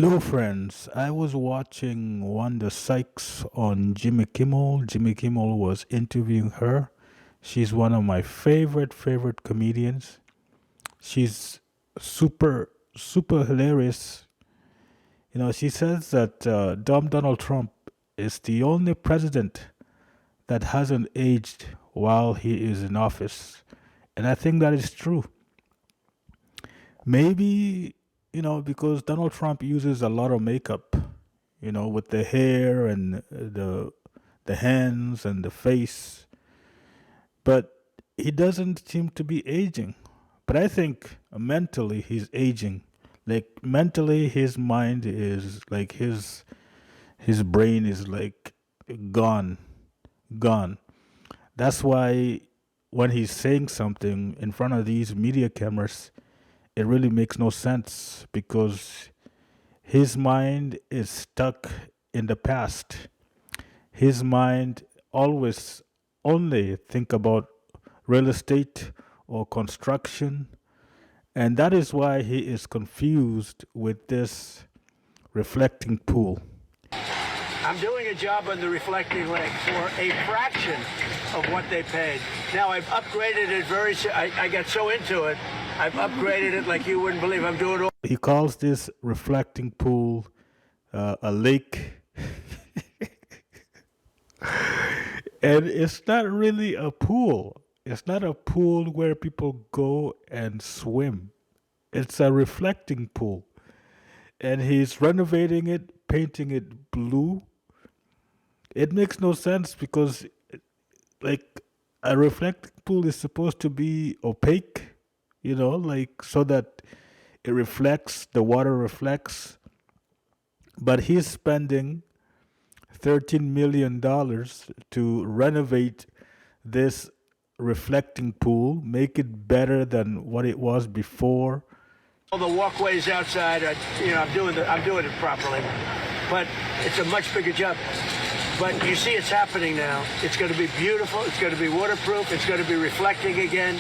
Hello, friends. I was watching Wanda Sykes on Jimmy Kimmel. Jimmy Kimmel was interviewing her. She's one of my favorite comedians. She's super hilarious. You know, she says that dumb Donald Trump is the only president that hasn't aged while he is in office. And I think that is true. Maybe, because Donald Trump uses a lot of makeup, with the hair and the hands and the face, but he doesn't seem to be aging. But I think mentally he's aging. Like mentally his mind is like his brain is like gone, gone. That's why when he's saying something in front of these media cameras, it really makes no sense because his mind is stuck in the past. His mind always only think about real estate or construction, and that is why he is confused with this reflecting pool. I'm doing a job on the reflecting lake for a fraction of what they paid. Now I've upgraded it I got so into it, I've upgraded it like you wouldn't believe. I'm doing all. He calls this reflecting pool a lake. And it's not really a pool. It's not a pool where people go and swim. It's a reflecting pool. And he's renovating it, painting it blue. It makes no sense because, like, a reflecting pool is supposed to be opaque, like so that it reflects, the water reflects. But he's spending $13 million to renovate this reflecting pool, make it better than what it was before. All the walkways outside, I'm doing it properly, but it's a much bigger job. But you see it's happening now. It's going to be beautiful. It's going to be waterproof. It's going to be reflecting again.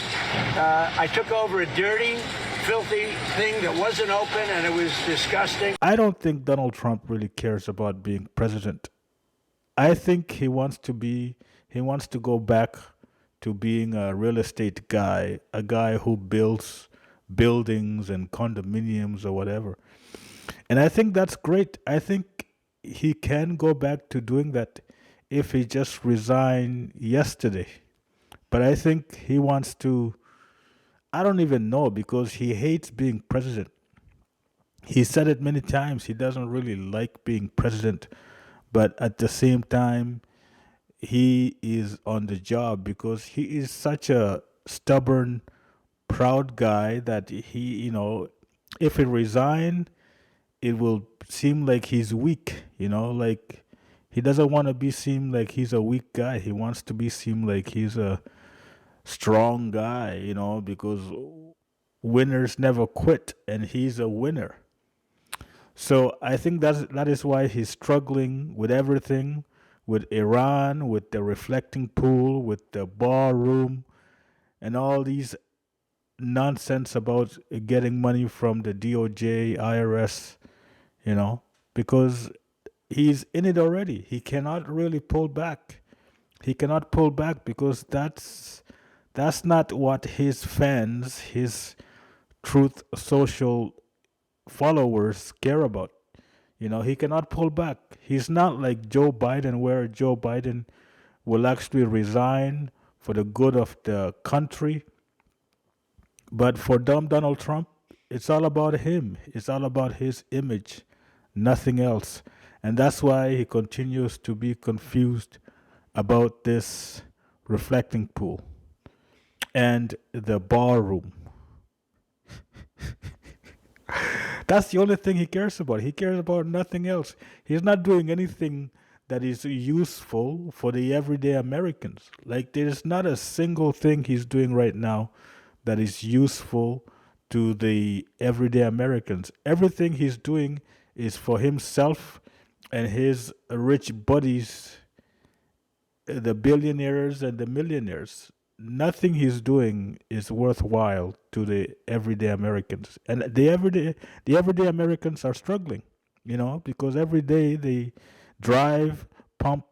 I took over a dirty, filthy thing that wasn't open, and it was disgusting. I don't think Donald Trump really cares about being president. I think he wants to go back to being a real estate guy, a guy who builds buildings and condominiums or whatever. And I think that's great. I think he can go back to doing that if he just resigned yesterday. But I think he wants to, I don't even know because he hates being president. He said it many times. He doesn't really like being president. But at the same time, he is on the job because he is such a stubborn, proud guy that if he resign, it will seem like he's weak, like he doesn't want to be seen like he's a weak guy. He wants to be seen like he's a strong guy, because winners never quit and he's a winner. So I think that is why he's struggling with everything, with Iran, with the reflecting pool, with the ballroom, and all these nonsense about getting money from the DOJ, IRS, because he's in it already. He cannot really pull back. He cannot pull back because that's not what his fans, his Truth Social followers care about. He cannot pull back. He's not like Joe Biden, where Joe Biden will actually resign for the good of the country. But for dumb Donald Trump, it's all about him. It's all about his image, nothing else. And that's why he continues to be confused about this reflecting pool and the ballroom. That's the only thing he cares about. He cares about nothing else. He's not doing anything that is useful for the everyday Americans. Like, there's not a single thing he's doing right now that is useful to the everyday Americans. Everything he's doing is for himself and his rich buddies, the billionaires and the millionaires. Nothing he's doing is worthwhile to the everyday Americans. And the everyday Americans are struggling. because every day they drive, pump,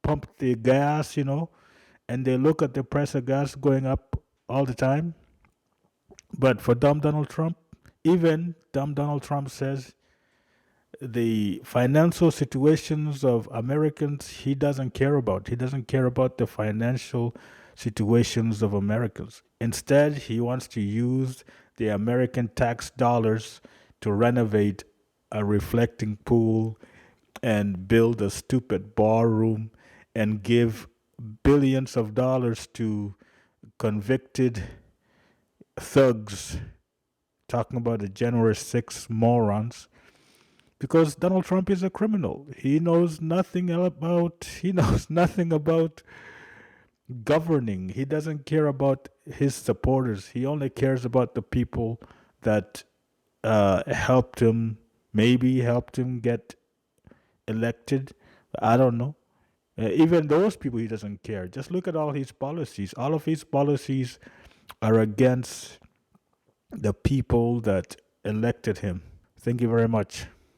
pump the gas, and they look at the price of gas going up all the time. But for dumb Donald Trump, even dumb Donald Trump says the financial situations of Americans he doesn't care about. He doesn't care about the financial situations of Americans. Instead, he wants to use the American tax dollars to renovate a reflecting pool and build a stupid ballroom and give billions of dollars to convicted thugs, talking about the January 6 morons, because Donald Trump is a criminal. He knows nothing about governing. He doesn't care about his supporters. He only cares about the people that maybe helped him get elected. I don't know. Even those people, he doesn't care. Just look at all his policies. All of his policies are against the people that elected him. Thank you very much.